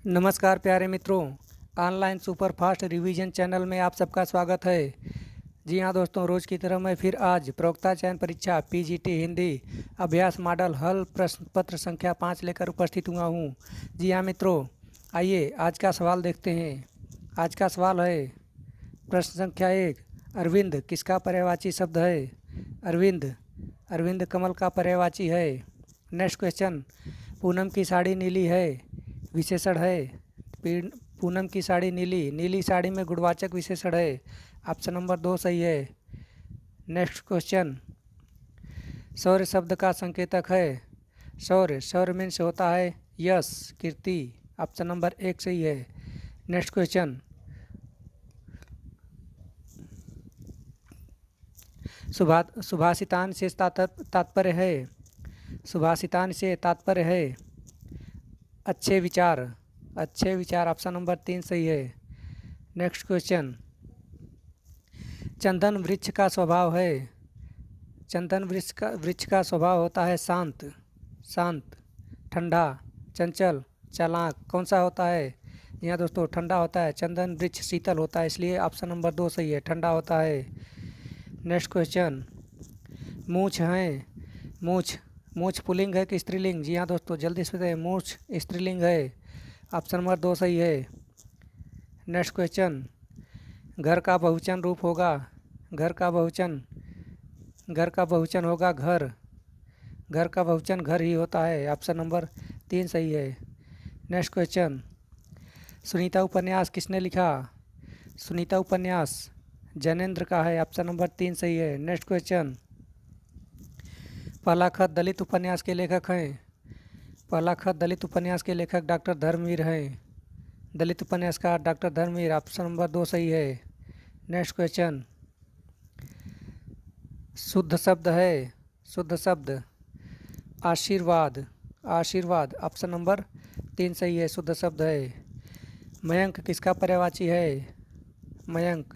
नमस्कार प्यारे मित्रों, online super fast revision channel में आप सबका स्वागत है। जी हाँ दोस्तों, रोज़ की तरह मैं फिर आज प्रवक्ता चयन परीक्षा पीजीटी हिंदी अभ्यास मॉडल हल प्रश्न पत्र संख्या 5 लेकर उपस्थित हुआ हूँ। जी हाँ मित्रों, आइए आज का सवाल देखते हैं। आज का सवाल है प्रश्न संख्या 1, अरविंद किसका पर्यायवाची शब्द है? अरविंद अरविंद कमल का पर्यायवाची है। नेक्स्ट क्वेश्चन, पूनम की साड़ी नीली है, विशेषण है। पूनम की साड़ी नीली, नीली साड़ी में गुणवाचक विशेषण है। ऑप्शन नंबर 2 सही है। नेक्स्ट क्वेश्चन, शौर्य शब्द का संकेतक है। शौर्य शौर्य मीन्स होता है यश, कीर्ति। ऑप्शन नंबर 1 सही है। नेक्स्ट क्वेश्चन, सुभाषितान से तात्पर्य है। सुभाषितान से तात्पर्य है अच्छे विचार, अच्छे विचार। ऑप्शन नंबर 3 सही है। नेक्स्ट क्वेश्चन, चंदन वृक्ष का स्वभाव है। चंदन वृक्ष का स्वभाव होता है शांत, शांत, ठंडा, चंचल, चालाक। कौन सा होता है? यहाँ दोस्तों ठंडा होता है। चंदन वृक्ष शीतल होता है, इसलिए ऑप्शन नंबर 2 सही है, ठंडा होता है। नेक्स्ट क्वेश्चन, मूछ है। मूछ मूछ पुल्लिंग है कि स्त्रीलिंग? जी हाँ दोस्तों, जल्दी से बताइए, मूछ स्त्रीलिंग है। ऑप्शन नंबर 2 सही है। नेक्स्ट क्वेश्चन, घर का बहुवचन रूप होगा। घर का बहुवचन होगा घर। घर का बहुवचन घर ही होता है। ऑप्शन नंबर 3 सही है। नेक्स्ट क्वेश्चन, सुनीता उपन्यास किसने लिखा? सुनीता उपन्यास जैनेन्द्र का है। ऑप्शन नंबर 3 सही है। नेक्स्ट क्वेश्चन, पहला खत दलित उपन्यास के लेखक हैं। पहला खत दलित उपन्यास के लेखक डॉक्टर धर्मवीर हैं। दलित उपन्यासकार डॉक्टर धर्मवीर। ऑप्शन नंबर 2 सही है। नेक्स्ट क्वेश्चन, शुद्ध शब्द है। शुद्ध शब्द आशीर्वाद, आशीर्वाद। ऑप्शन नंबर 3 सही है, शुद्ध शब्द है। मयंक किसका पर्यायवाची है? मयंक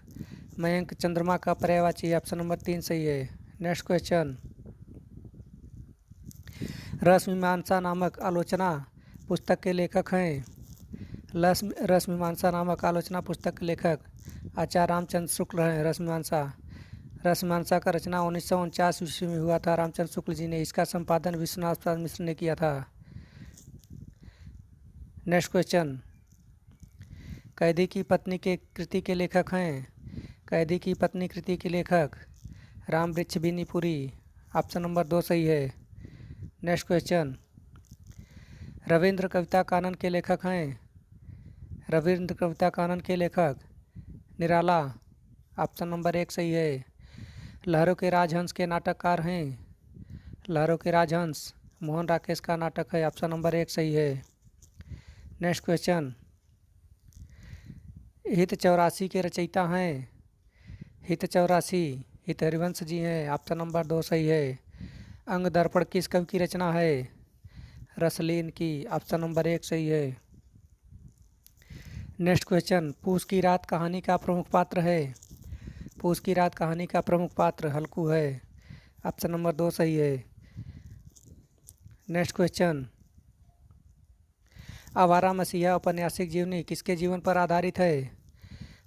मयंक चंद्रमा का पर्यायवाची है। ऑप्शन नंबर 3 सही है। नेक्स्ट क्वेश्चन, रस मीमांसा नामक आलोचना पुस्तक के लेखक हैं। रस मीमांसा नामक आलोचना पुस्तक के लेखक आचार्य रामचंद्र शुक्ल हैं। रस मीमांसा का रचना 1949 ईस्वी में हुआ था। रामचंद्र शुक्ल जी ने इसका संपादन विश्वनाथ प्रसाद मिश्र ने किया था। नेक्स्ट क्वेश्चन, कैदी की पत्नी के कृति के लेखक हैं। कैदी की पत्नी कृति के लेखक राम वृक्ष बिनीपुरी। ऑप्शन नंबर 2 सही है। नेक्स्ट क्वेश्चन, रविंद्र कविता कानन के लेखक हैं। रविंद्र कविता कानन के लेखक निराला। ऑप्शन नंबर 1 सही है। लहरों के राजहंस के नाटककार हैं। लहरों के राजहंस मोहन राकेश का नाटक है। ऑप्शन नंबर 1 सही है। नेक्स्ट क्वेश्चन, हित 84 के रचयिता हैं। हित 84 हित हरिवंश जी हैं। ऑप्शन नंबर 2 सही है। अंग दर्पण किस कवि की रचना है? रसलीन की। ऑप्शन नंबर 1 सही है। नेक्स्ट क्वेश्चन, पूस की रात कहानी का प्रमुख पात्र है। पूस की रात कहानी का प्रमुख पात्र हल्कू है। ऑप्शन नंबर 2 सही है। नेक्स्ट क्वेश्चन, आवारा मसीहा औपन्यासिक जीवनी किसके जीवन पर आधारित है?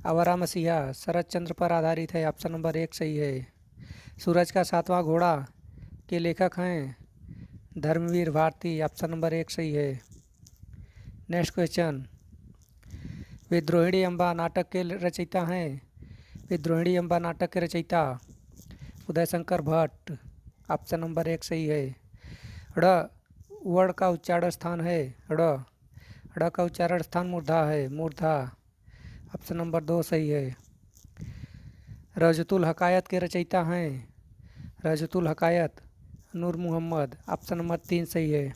आवारा मसीहा शरद चंद्र पर आधारित है। ऑप्शन नंबर 1 सही है। सूरज का 7वां घोड़ा के लेखक हैं धर्मवीर भारती। ऑप्शन नंबर 1 सही है। नेक्स्ट क्वेश्चन, विद्रोहिणी अम्बा नाटक के रचयिता हैं। विद्रोहिणी अम्बा नाटक के रचयिता उदय शंकर भट्ट। ऑप्शन नंबर 1 सही है। ड़ वर्ण का उच्चारण स्थान है। ड़ का उच्चारण स्थान मूर्धा है। मूर्धा। ऑप्शन नंबर 2 सही है। रजतुल हकायत के रचयिता हैं। रजतुल हकायत नूर मोहम्मद। ऑप्शन नंबर 3 सही है।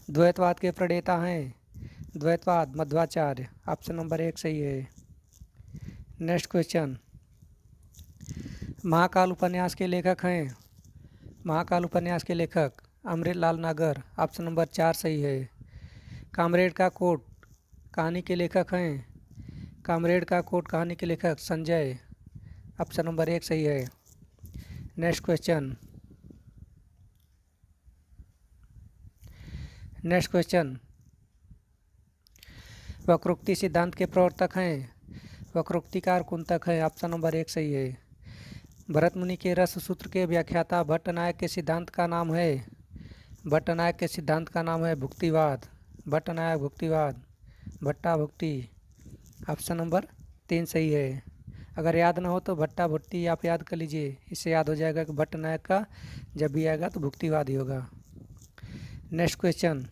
द्वैतवाद के प्रणेता हैं। द्वैतवाद मध्वाचार्य। ऑप्शन नंबर 1 सही है। नेक्स्ट क्वेश्चन, महाकाल उपन्यास के लेखक हैं। महाकाल उपन्यास के लेखक अमृतलाल नागर। ऑप्शन नंबर 4 सही है। कामरेड का कोट कहानी के लेखक हैं। कामरेड का कोट कहानी के लेखक संजय। ऑप्शन नंबर 1 सही है। नेक्स्ट क्वेश्चन, नेक्स्ट क्वेश्चन, वक्रोक्ति सिद्धांत के प्रवर्तक हैं? वक्रोक्तिकार कुंतक है। ऑप्शन नंबर 1 सही है। भरत मुनि के रस सूत्र के व्याख्याता भट्टनायक के सिद्धांत का नाम है? भट्टनायक के सिद्धांत का नाम है भुक्तिवाद। भट्टनायक भुक्तिवाद, भट्टा भुक्ति। ऑप्शन नंबर 3 सही है। अगर याद ना हो तो भट्टा भुट्टी आप याद कर लीजिए, इससे याद हो जाएगा कि भट्टनायक का जब भी आएगा तो भुक्तिवाद ही होगा। नेक्स्ट क्वेश्चन,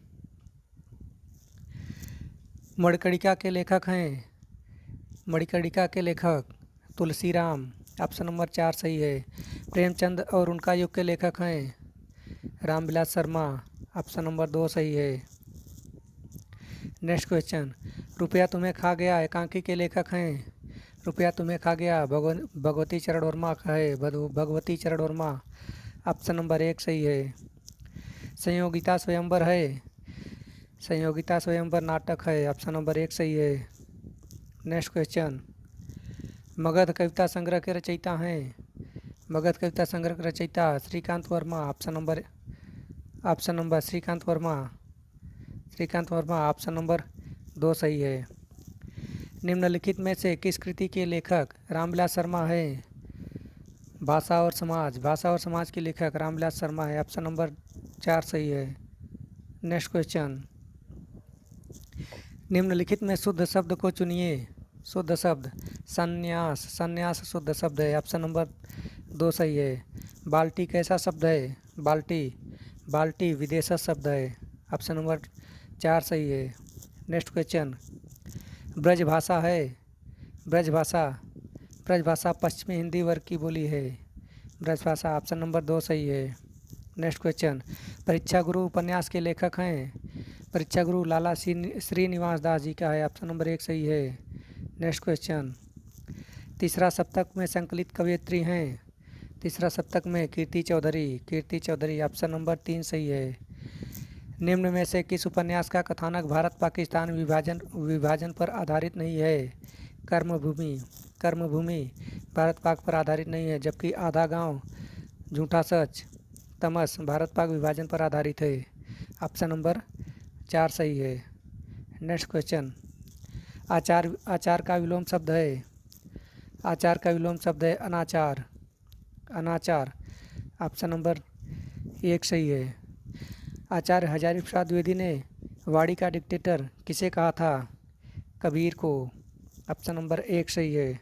मणिकर्णिका के लेखक हैं? मणिकर्णिका के लेखक तुलसीराम। ऑप्शन नंबर 4 सही है। प्रेमचंद और उनका युग के लेखक हैं? रामविलास शर्मा। ऑप्शन नंबर 2 सही है। नेक्स्ट क्वेश्चन, रुपया तुम्हें खा गया एकांकी के लेखक हैं? रुपया तुम्हें खा गया भगवती चरण वर्मा का है। भगवती चरण वर्मा। ऑप्शन नंबर 1 सही है। संयोगिता स्वयंवर है? संयोगिता स्वयंवर नाटक है। ऑप्शन नंबर 1 सही है। नेक्स्ट क्वेश्चन, मगध कविता संग्रह के रचयिता हैं? मगध कविता संग्रह के रचयिता Shrikant Varma. Option number Shrikant Varma. Shrikant Varma. Option number 2 सही है। निम्नलिखित में से किस कृति के लेखक रामविलास शर्मा है? भाषा और समाज। भाषा और समाज के लेखक रामविलास शर्मा है। ऑप्शन नंबर 4 सही है। नेक्स्ट क्वेश्चन, निम्नलिखित में शुद्ध शब्द को चुनिए। शुद्ध शब्द संन्यास। संन्यास शुद्ध शब्द है। ऑप्शन नंबर 2 सही है। बाल्टी कैसा शब्द है? बाल्टी। बाल्टी विदेशज शब्द है। ऑप्शन नंबर 4 सही है। नेक्स्ट क्वेश्चन, ब्रज भाषा है? ब्रज भाषा। ब्रज भाषा पश्चिमी हिंदी वर्ग की बोली है। ब्रज भाषा। ऑप्शन नंबर 2 सही है। नेक्स्ट क्वेश्चन, परीक्षा गुरु उपन्यास के लेखक हैं? परीक्षा गुरु लाला श्रीनिवास दास जी का है। ऑप्शन नंबर 1 सही है। नेक्स्ट क्वेश्चन, तीसरा सप्तक में संकलित कवयित्री हैं? तीसरा सप्तक में कीर्ति चौधरी। कीर्ति चौधरी। ऑप्शन नंबर 3 सही है। निम्न में से किस उपन्यास का कथानक भारत पाकिस्तान विभाजन पर आधारित नहीं है? कर्मभूमि। कर्मभूमि भारत पाक पर आधारित नहीं है, जबकि आधा गांव, झूठा सच, तमस भारत पाक विभाजन पर आधारित है। ऑप्शन नंबर 4 सही है। नेक्स्ट क्वेश्चन, आचार का विलोम शब्द है? आचार का विलोम शब्द है अनाचार। अनाचार। ऑप्शन नंबर 1 सही है। आचार्य हजारी प्रसाद द्विवेदी ने वाणी का डिक्टेटर किसे कहा था? कबीर को। ऑप्शन नंबर 1 सही है।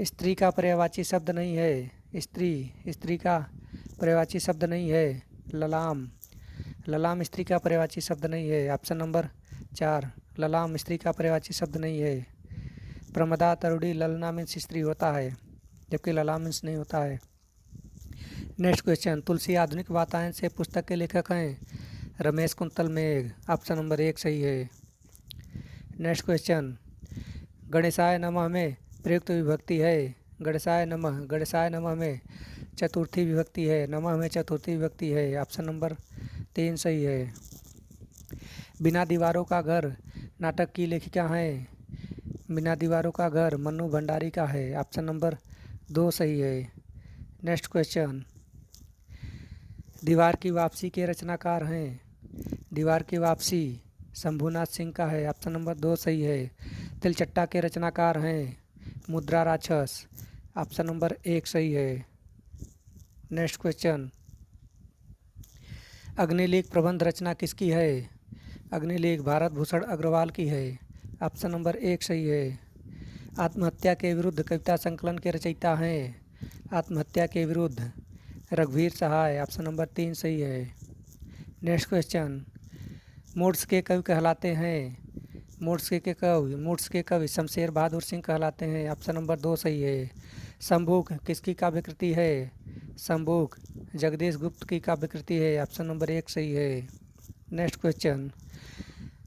स्त्री का पर्यायवाची शब्द नहीं है। स्त्री का पर्यायवाची शब्द नहीं है। ललाम। ललाम स्त्री का पर्यायवाची शब्द नहीं है। ऑप्शन नंबर 4 ललाम स्त्री का पर्यायवाची शब्द नहीं है। प्रमदा तरुणी ललना मीन्स स्त्री होता है, जबकि ललाम मीन्स नहीं होता है। नेक्स्ट क्वेश्चन, तुलसी आधुनिक वातायन से पुस्तक के लेखक हैं? रमेश कुंतल मेघ। ऑप्शन नंबर 1 सही है। नेक्स्ट क्वेश्चन, गणेशाय नमः में प्रयुक्त विभक्ति है? गणेशाय नमः में चतुर्थी विभक्ति है। नमः में चतुर्थी विभक्ति है। ऑप्शन नंबर 3 सही है। बिना दीवारों का घर नाटक की लेखिका हैं? बिना दीवारों का घर मन्नू भंडारी का है। ऑप्शन नंबर 2 सही है। नेक्स्ट क्वेश्चन, दीवार की वापसी के रचनाकार हैं? दीवार की वापसी शंभुनाथ सिंह का है। ऑप्शन नंबर 2 सही है। तिलचट्टा के रचनाकार हैं? मुद्रा राक्षस। ऑप्शन नंबर 1 सही है। नेक्स्ट क्वेश्चन, अग्निलेख प्रबंध रचना किसकी है? अग्निलेख भारत भूषण अग्रवाल की है। ऑप्शन नंबर 1 सही है। आत्महत्या के विरुद्ध कविता संकलन के रचयिता हैं? आत्महत्या के विरुद्ध रघुवीर सहाय। ऑप्शन नंबर 3 सही है। नेक्स्ट क्वेश्चन, मूड्स के कवि कहलाते हैं? मूड्स के कवि शमशेर बहादुर सिंह कहलाते हैं। ऑप्शन नंबर 2 सही है। शंभुक किसकी काव्यकृति है? शंभुक जगदीश गुप्त की काव्यकृति है। ऑप्शन नंबर 1 सही है। नेक्स्ट क्वेश्चन,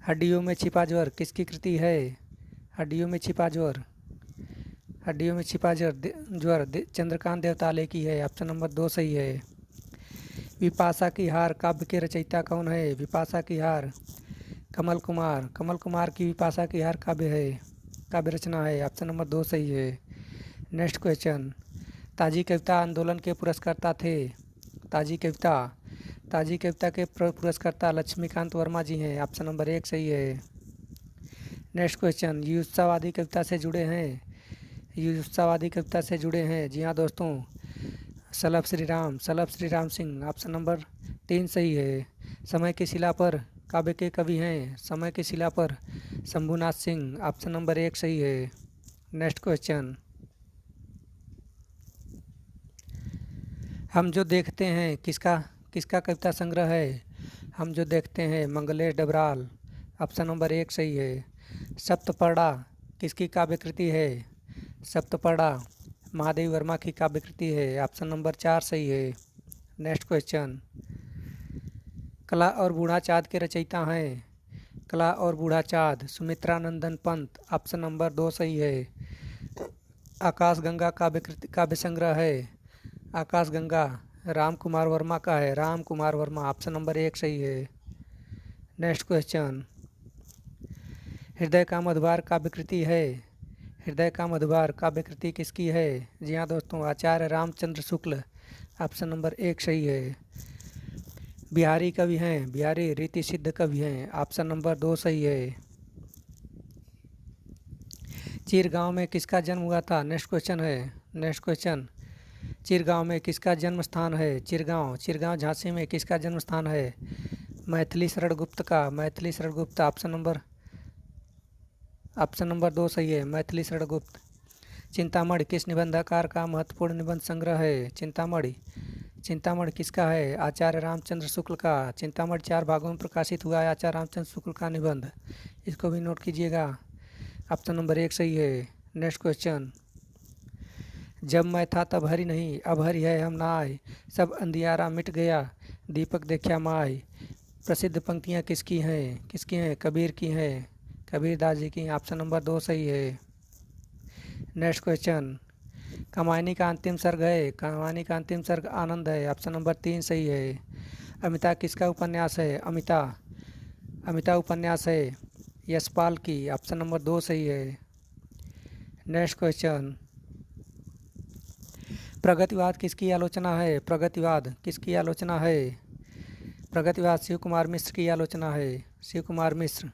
हड्डियों में छिपा ज्वर किसकी कृति है? हड्डियों में छिपा ज्वर चंद्रकांत देवताले की है। ऑप्शन नंबर 2 सही है। विपाशा की हार काव्य के रचयिता कौन है? विपाशा की हार कमल कुमार की विपाशा की हार काव्य रचना है। ऑप्शन नंबर 2 सही है। नेक्स्ट क्वेश्चन, ताजी कविता आंदोलन के पुरस्कर्ता थे? ताजी कविता के पुरस्कर्ता लक्ष्मीकांत वर्मा जी हैं। ऑप्शन नंबर 1 सही है। नेक्स्ट क्वेश्चन, युत्सावादी कविता से जुड़े हैं, युत्सावादी कविता से जुड़े हैं। जी हाँ दोस्तों, सलभ श्री राम सिंह ऑप्शन नंबर 3 सही है। समय की शिला पर काव्य के कवि हैं, समय की शिला पर शंभुनाथ सिंह ऑप्शन नंबर 1 सही है। नेक्स्ट क्वेश्चन, हम जो देखते हैं किसका किसका कविता संग्रह है? हम जो देखते हैं मंगलेश डबराल ऑप्शन नंबर 1 सही है। सप्तपर्णा किसकी काव्य कृति है? सप्तपर्णा महादेवी वर्मा की काव्य कृति है, ऑप्शन नंबर 4 सही है। नेक्स्ट क्वेश्चन, कला और बूढ़ा चाँद के रचयिता हैं, कला और बूढ़ा चाँद सुमित्रा नंदन पंत ऑप्शन नंबर 2 सही है। आकाश गंगा काव्य संग्रह है, आकाश गंगा राम कुमार वर्मा का है, राम कुमार वर्मा ऑप्शन नंबर 1 सही है। नेक्स्ट क्वेश्चन, हृदय का मधुबार काव्य कृति है, हृदय का मधुबार काव्य कृति किसकी है? जी हाँ दोस्तों, आचार्य रामचंद्र शुक्ल ऑप्शन नंबर 1 सही है। बिहारी कवि हैं, बिहारी रीति सिद्ध कवि हैं, ऑप्शन नंबर 2 सही है। चिरगांव में किसका जन्म हुआ था? नेक्स्ट क्वेश्चन है, नेक्स्ट क्वेश्चन, चिरगांव में किसका जन्म स्थान है? चिरगांव झांसी में किसका जन्म स्थान है? मैथिली शरण गुप्त का, मैथिली शरण गुप्त ऑप्शन नंबर 2 सही है, मैथिली शरण गुप्त। चिंतामणि किस निबंधकार का महत्वपूर्ण निबंध संग्रह है? चिंतामणि किसका है? आचार्य रामचंद्र शुक्ल का। चिंतामणि 4 भागों में प्रकाशित हुआ है, आचार्य रामचंद्र शुक्ल का निबंध, इसको भी नोट कीजिएगा, ऑप्शन नंबर 1 सही है। नेक्स्ट क्वेश्चन, जब मैं था तब हरि नहीं, अब हरि है हम ना आए, सब अंधियारा मिट गया, दीपक देखा माय। प्रसिद्ध पंक्तियाँ किसकी हैं? कबीर की हैं, कबीरदास जी की, ऑप्शन नंबर 2 सही है। नेक्स्ट क्वेश्चन, कमायनी का अंतिम सर्ग है, कमायनी का अंतिम सर्ग आनंद है, ऑप्शन नंबर 3 सही है। अमिता किसका उपन्यास है? अमिता उपन्यास है यशपाल की, ऑप्शन नंबर 2 सही है। नेक्स्ट क्वेश्चन, प्रगतिवाद किसकी आलोचना है? प्रगतिवाद किसकी आलोचना है? प्रगतिवाद शिव कुमार मिश्र की आलोचना है, शिव कुमार मिश्र,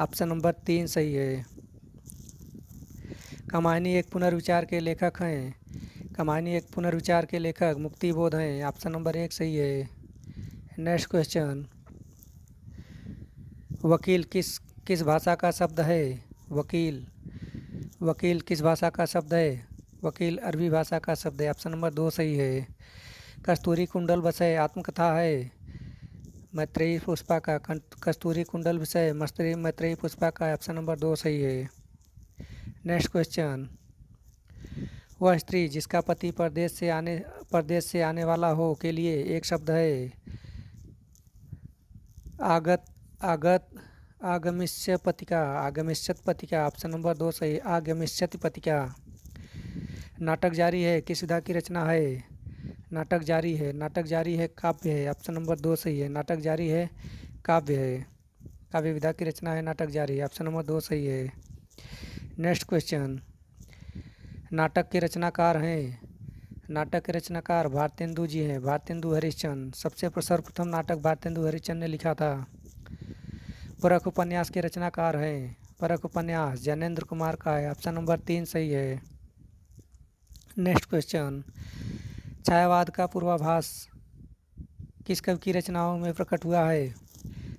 ऑप्शन नंबर 3 सही है। कमायनी एक पुनर्विचार के लेखक हैं, कमायनी एक पुनर्विचार के लेखक मुक्तिबोध हैं, ऑप्शन नंबर 1 सही है। नेक्स्ट क्वेश्चन, वकील किस भाषा का शब्द है? वकील किस भाषा का शब्द है? वकील अरबी भाषा का शब्द है, ऑप्शन नंबर 2 सही है। कस्तूरी कुंडल विषय आत्मकथा है, मैत्रेयी पुष्पा का। कस्तूरी कुंडल विषय मैत्रेयी पुष्पा का, ऑप्शन नंबर 2 सही है। नेक्स्ट क्वेश्चन, वह स्त्री जिसका पति परदेश से आने वाला हो के लिए एक शब्द है? आगमिष्यत पतिका, ऑप्शन नंबर 2 सही, आगमिष्यत पतिका। नाटक जारी है किस विधा की रचना है? नाटक जारी है काव्य है, ऑप्शन नंबर 2 सही है। नाटक जारी है काव्य है, काव्य विधा की रचना है नाटक जारी, ऑप्शन नंबर 2 सही है। नेक्स्ट क्वेश्चन, नाटक के रचनाकार हैं, नाटक के रचनाकार भारतेंदु जी हैं, भारतेंदु हरिश्चंद्र। सबसे सर्वप्रथम नाटक भारतेंदु हरिश्चंद्र ने लिखा था। परख उपन्यास के रचनाकार हैं, परख उपन्यास ज्ञानेंद्र कुमार का है, ऑप्शन नंबर 3 सही है। नेक्स्ट क्वेश्चन, छायावाद का पूर्वाभास किस कवि की रचनाओं में प्रकट हुआ है?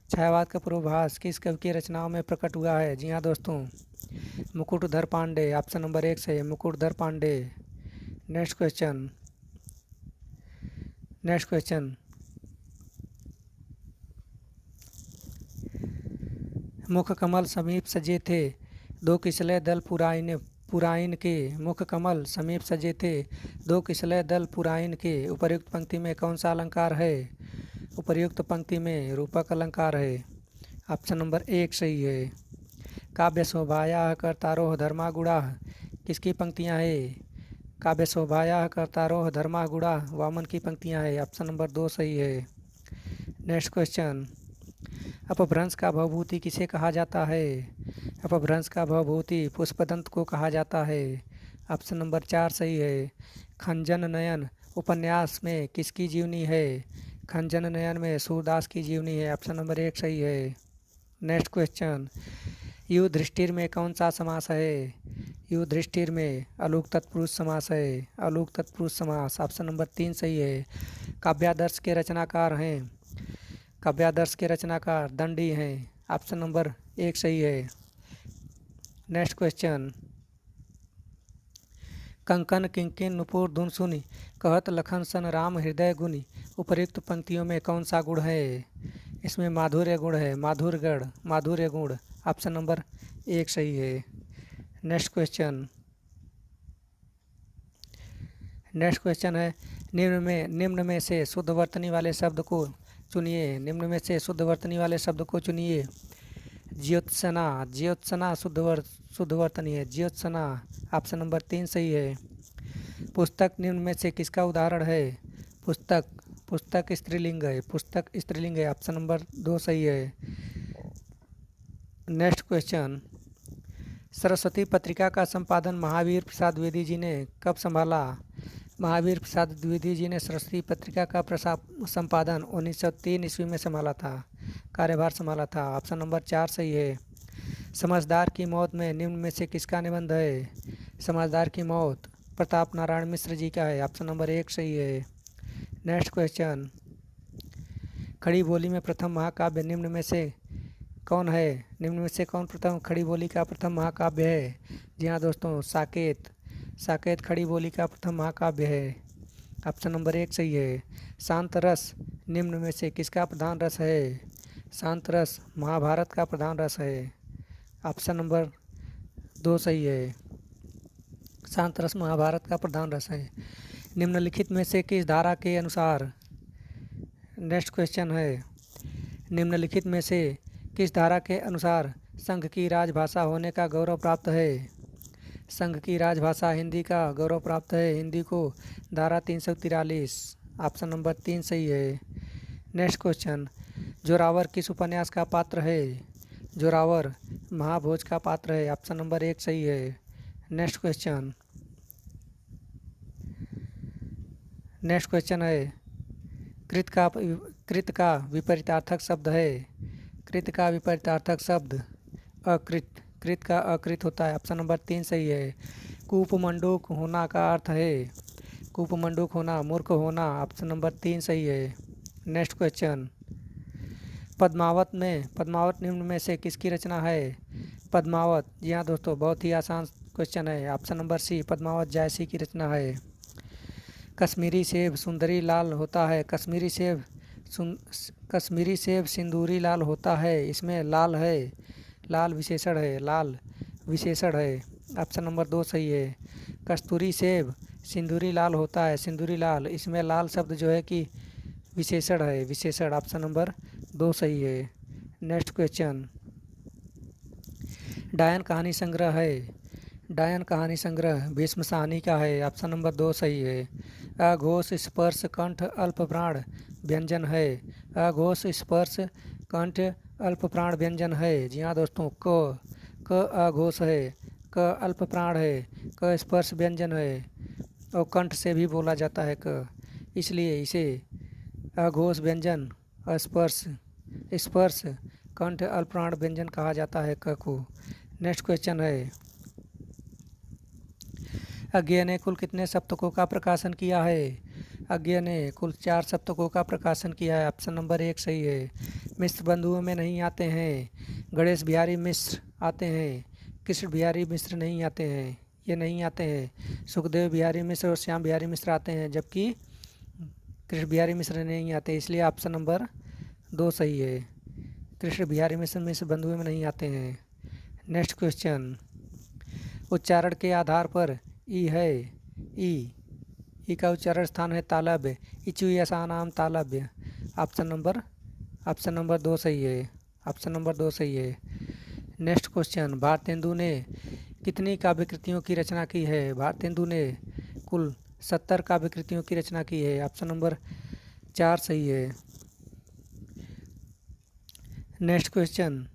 छायावाद का पूर्वाभास किस कवि की रचनाओं में प्रकट हुआ है? जी हाँ दोस्तों, मुकुटधर पांडे, ऑप्शन नंबर 1 सही है, मुकुटधर पांडे। नेक्स्ट क्वेश्चन, मुख कमल समीप सजे थे, दो किसलय दल पुराइन के। मुख कमल समीप सजे थे, दो किसलय दल पुराइन के। उपर्युक्त पंक्ति में कौन सा अलंकार है? उपर्युक्त पंक्ति में रूपक अलंकार है, ऑप्शन नंबर 1 सही है। काव्य शोभाया कर्तारोह धर्मा गुणा किसकी पंक्तियाँ है? काव्य शोभाया कर्तारोह धर्मा गुणा वामन की पंक्तियाँ है, ऑप्शन नंबर 2 सही है। नेक्स्ट क्वेश्चन, अपभ्रंश का भवभूति किसे कहा जाता है? अपभ्रंश का भवभूति पुष्पदंत को कहा जाता है, ऑप्शन नंबर 4 सही है। खंजन नयन उपन्यास में किसकी जीवनी है? खंजन नयन में सूरदास की जीवनी है, ऑप्शन नंबर 1 सही है। नेक्स्ट क्वेश्चन, युधिष्ठिर में कौन सा समास है? युधिष्ठिर में अलूक तत्पुरुष समास है। अलूक तत्पुरुष समास ऑप्शन नंबर 3 सही है। काव्यादर्श के रचनाकार हैं। काव्यादर्श के रचनाकार दंडी हैं। ऑप्शन नंबर 1 सही है। नेक्स्ट क्वेश्चन, कंकन किंकिन नुपुर धुन सुनि कहत लखन सन राम हृदय गुनि उपयुक्त पंक्तियों में कौन सा गुण है? इसमें माधुर्य गुण है। माधुर्य गुण ऑप्शन नंबर 1 सही है। नेक्स्ट क्वेश्चन है, निम्न में से शुद्ध वर्तनी वाले शब्द को चुनिए। निम्न में से शुद्ध वर्तनी वाले शब्द को चुनिए। ज्योत्सना शुद्ध वर्तनी है। ज्योत्सना ऑप्शन नंबर 3 सही है। पुस्तक निम्न में से किसका उदाहरण है? पुस्तक स्त्रीलिंग है। ऑप्शन नंबर 2 सही है। नेक्स्ट क्वेश्चन, सरस्वती पत्रिका का संपादन महावीर प्रसाद द्विवेदी जी ने कब संभाला? महावीर प्रसाद द्विवेदी जी ने सरस्वती पत्रिका का संपादन 1903 ईस्वी में कार्यभार संभाला था। ऑप्शन नंबर 4 सही है। समझदार की मौत में निम्न में से किसका निबंध है? समझदार की मौत प्रताप नारायण मिश्र जी का है। ऑप्शन नंबर 1 सही है। नेक्स्ट क्वेश्चन, खड़ी बोली में प्रथम महाकाव्य निम्न में से कौन है? निम्न में से कौन प्रथम खड़ी बोली का प्रथम महाकाव्य है? जी हाँ दोस्तों, साकेत खड़ी बोली का प्रथम महाकाव्य है। ऑप्शन नंबर 1 सही है। शांत रस निम्न में से किसका प्रधान रस है? शांत रस महाभारत का प्रधान रस है। ऑप्शन नंबर 2 सही है। शांत रस महाभारत का प्रधान रस है। निम्नलिखित में से किस धारा के अनुसार, नेक्स्ट क्वेश्चन है, निम्नलिखित में से किस धारा के अनुसार संघ की राजभाषा होने का गौरव प्राप्त है? संघ की राजभाषा हिंदी का गौरव प्राप्त है। हिंदी को धारा 343 ऑप्शन नंबर 3 सही है। नेक्स्ट क्वेश्चन, जोरावर किस उपन्यास का पात्र है? जोरावर महाभोज का पात्र है। ऑप्शन नंबर 1 सही है। नेक्स्ट क्वेश्चन है, कृत का विपरीतार्थक शब्द है। कृत का विपरीतार्थक शब्द अकृत। कृत का अकृत होता है। ऑप्शन नंबर 3 सही है। कूपमंडूक होना का अर्थ है। कूपमंडूक होना, मूर्ख होना। ऑप्शन नंबर 3 सही है। नेक्स्ट क्वेश्चन, पद्मावत निम्न में से किसकी रचना है? पद्मावत, जी हाँ दोस्तों, बहुत ही आसान क्वेश्चन है। ऑप्शन नंबर सी, पद्मावत जायसी की रचना है। कश्मीरी सेब सुंदरी लाल होता है। कश्मीरी सेब सिंदूरी लाल होता है। इसमें लाल विशेषण है। ऑप्शन नंबर 2 सही है। कस्तूरी सेब सिंदूरी लाल होता है। सिंदूरी लाल, इसमें लाल शब्द जो है कि विशेषण है। ऑप्शन नंबर 2 सही है। नेक्स्ट क्वेश्चन, डायन कहानी संग्रह भीष्म साहनी का है। ऑप्शन नंबर 2 सही है। अघोष स्पर्श कंठ अल्प प्राण व्यंजन है। अघोष स्पर्श कंठ अल्प प्राण व्यंजन है। जी हाँ दोस्तों, क अघोष है, क अल्प प्राण है, क स्पर्श व्यंजन है और कंठ से भी बोला जाता है क, इसलिए इसे अघोष व्यंजन स्पर्श कंठ अल्प प्राण व्यंजन कहा जाता है क को। नेक्स्ट क्वेश्चन है, अज्ञेय ने कुल कितने सप्तकों का प्रकाशन किया है? अज्ञेय ने कुल 4 सप्तकों का प्रकाशन किया है। ऑप्शन नंबर 1 सही है। मिश्र बंधुओं में नहीं आते हैं। गणेश बिहारी मिश्र आते हैं, कृष्ण बिहारी मिश्र नहीं आते हैं, ये नहीं आते हैं। सुखदेव बिहारी मिश्र और श्याम बिहारी मिश्र आते हैं, जबकि कृष्ण बिहारी मिश्र नहीं आते, इसलिए ऑप्शन नंबर 2 सही है। कृष्ण बिहारी मिश्र बंधुओं में नहीं आते हैं। नेक्स्ट क्वेश्चन, उच्चारण के आधार पर ई है। ई का उच्चारण स्थान है तालब्य। इचु ऐसा नाम तालब्य। ऑप्शन नंबर 2 सही है। ऑप्शन नंबर 2 सही है। नेक्स्ट क्वेश्चन, भारतेंदु ने कितनी काव्यकृतियों की रचना की है? भारतेंदु ने कुल 70 काव्यकृतियों की रचना की है। ऑप्शन नंबर 4 सही है। नेक्स्ट क्वेश्चन,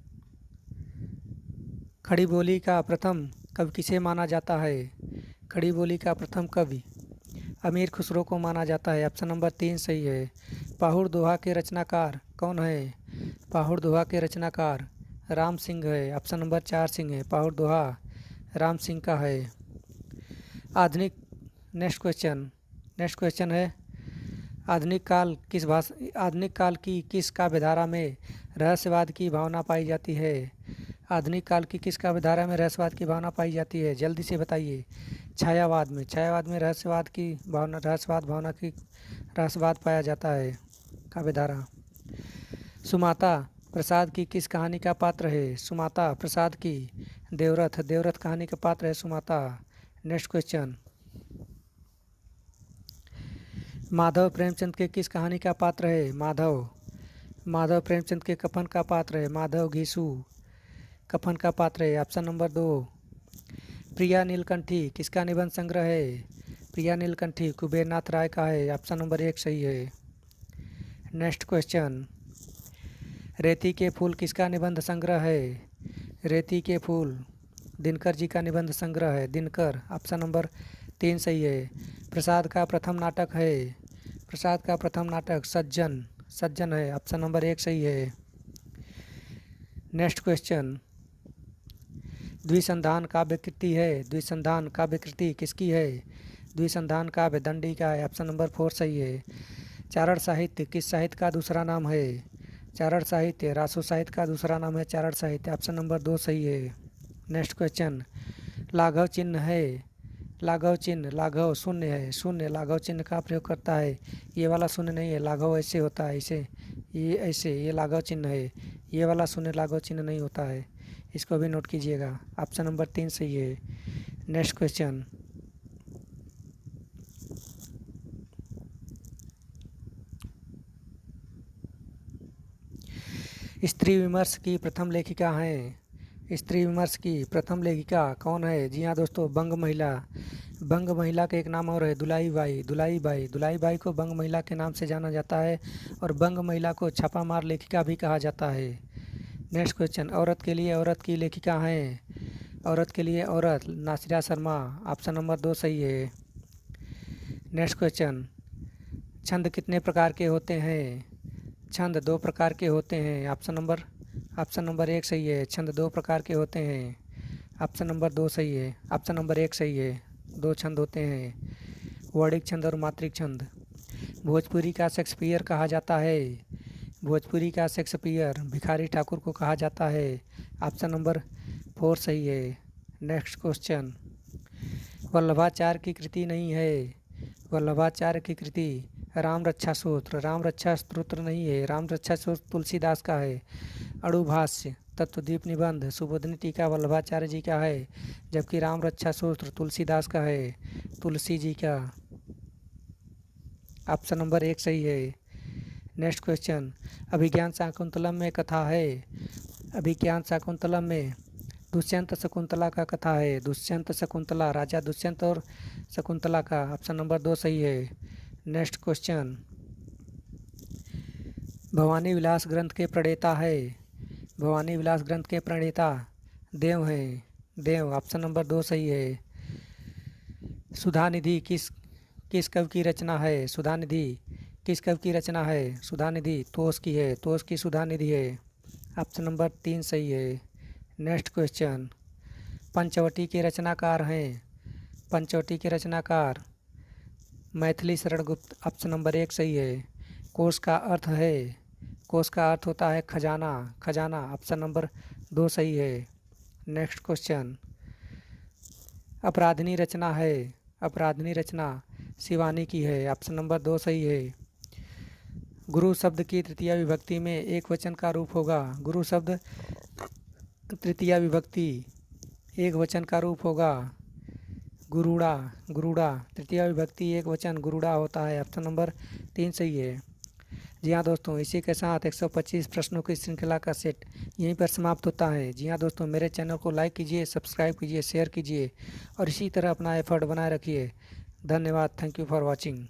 खड़ी बोली का प्रथम कवि किसे माना जाता है? खड़ी बोली का प्रथम कवि अमीर खुसरो को माना जाता है। ऑप्शन नंबर 3 सही है। पाहुड़ दोहा के रचनाकार कौन है? पाहुड़ दोहा के रचनाकार राम सिंह है। ऑप्शन नंबर 4 सिंह है। पाहुड़ दोहा राम सिंह का है। आधुनिक नेक्स्ट क्वेश्चन है आधुनिक काल की किस काव्यधारा में रहस्यवाद की भावना पाई जाती है? आधुनिक काल की किस काव्यधारा में रहस्यवाद की भावना पाई जाती है? जल्दी से बताइए। छायावाद में रहस्यवाद पाया जाता है काव्यधारा। सुमाता प्रसाद की किस कहानी का पात्र है? सुमाता प्रसाद की देवरथ कहानी का पात्र है सुमाता। नेक्स्ट क्वेश्चन, माधव प्रेमचंद के किस कहानी का पात्र है? माधव प्रेमचंद के कफन का पात्र है। माधव घीसू कफन का पात्र है। Option number 2। प्रिया नीलकंठी किसका निबंध संग्रह है? प्रिया नीलकंठी कुबेरनाथ राय का है। ऑप्शन नंबर 1 सही है। नेक्स्ट क्वेश्चन, रेती के फूल किसका निबंध संग्रह है? रेती के फूल दिनकर जी का निबंध संग्रह है। दिनकर ऑप्शन नंबर 3 सही है। प्रसाद का प्रथम नाटक सज्जन है। ऑप्शन नंबर 1 सही है। नेक्स्ट क्वेश्चन, द्विसंधान काव्य कृति किसकी है? द्विसंधान काव्य दंडी का है। ऑप्शन नंबर 4 सही है। चारण साहित्य किस साहित्य का दूसरा नाम है? चारण साहित्य रासो साहित्य का दूसरा नाम है चारण साहित्य। ऑप्शन नंबर 2 सही है। नेक्स्ट क्वेश्चन, लाघव शून्य लाघव चिन्ह का प्रयोग करता है। ये वाला शून्य नहीं है, लाघव ऐसे होता है, ये लाघव चिन्ह है। ये वाला शून्य लाघव चिन्ह नहीं होता है, इसको भी नोट कीजिएगा। ऑप्शन नंबर 3 सही है। नेक्स्ट क्वेश्चन, स्त्री विमर्श की प्रथम लेखिका कौन है? जी हाँ दोस्तों, बंग महिला का एक नाम और है दुलाई बाई को बंग महिला के नाम से जाना जाता है और बंग महिला को छापामार लेखिका भी कहा जाता है। नेक्स्ट क्वेश्चन, औरत के लिए औरत की लेखिका हैं। औरत के लिए औरत नासिरा शर्मा। ऑप्शन नंबर 2 सही है। नेक्स्ट क्वेश्चन, छंद कितने प्रकार के होते हैं? छंद 2 प्रकार के होते हैं। ऑप्शन नंबर 1 सही है। छंद 2 प्रकार के होते हैं। ऑप्शन नंबर 1 सही है। 2 छंद होते हैं, वर्णिक छंद और मात्रिक छंद। भोजपुरी का शेक्सपियर कहा जाता है। भिखारी ठाकुर को कहा जाता है। ऑप्शन नंबर 4 सही है। नेक्स्ट क्वेश्चन, वल्लभाचार्य की कृति नहीं है। वल्लभाचार्य की कृति राम रक्षा स्तोत्र नहीं है। राम रक्षा स्तोत्र तुलसीदास का है। अणुभाष्य तत्वदीप निबंध सुबोधनी टीका वल्लभाचार्य जी का है, जबकि राम रक्षा स्तोत्र तुलसीदास का है, तुलसी जी का। ऑप्शन नंबर 1 सही है। नेक्स्ट क्वेश्चन, अभिज्ञान शाकुंतलम में कथा है। अभिज्ञान शाकुंतलम में दुष्यंत शकुंतला का कथा है। दुष्यंत शकुंतला राजा दुष्यंत और शकुंतला का। ऑप्शन नंबर 2 सही है। नेक्स्ट क्वेश्चन, भवानी विलास ग्रंथ के प्रणेता देव हैं। ऑप्शन नंबर 2 सही है। सुधा निधि किस कवि की रचना है? सुधा निधि तोष की है। तोष की सुधा निधि है। ऑप्शन नंबर 3 सही है। नेक्स्ट क्वेश्चन, पंचवटी के रचनाकार मैथिली शरण गुप्त। ऑप्शन नंबर 1 सही है। कोश का अर्थ होता है खजाना। ऑप्शन नंबर 2 सही है। नेक्स्ट क्वेश्चन, अपराधिनी रचना शिवानी की है। ऑप्शन नंबर 2 सही है। गुरु शब्द की तृतीया विभक्ति में एक वचन का रूप होगा। गुरु शब्द तृतीया विभक्ति एक वचन का रूप होगा गुरुड़ा। तृतीया विभक्ति एक वचन गुरुड़ा होता है। ऑप्शन नंबर 3 सही है। जी हाँ दोस्तों, इसी के साथ 125 प्रश्नों की श्रृंखला का सेट यहीं पर समाप्त होता है। जी हाँ दोस्तों, मेरे चैनल को लाइक कीजिए, सब्सक्राइब कीजिए, शेयर कीजिए और इसी तरह अपना एफर्ट बनाए रखिए। धन्यवाद। Thank you for watching.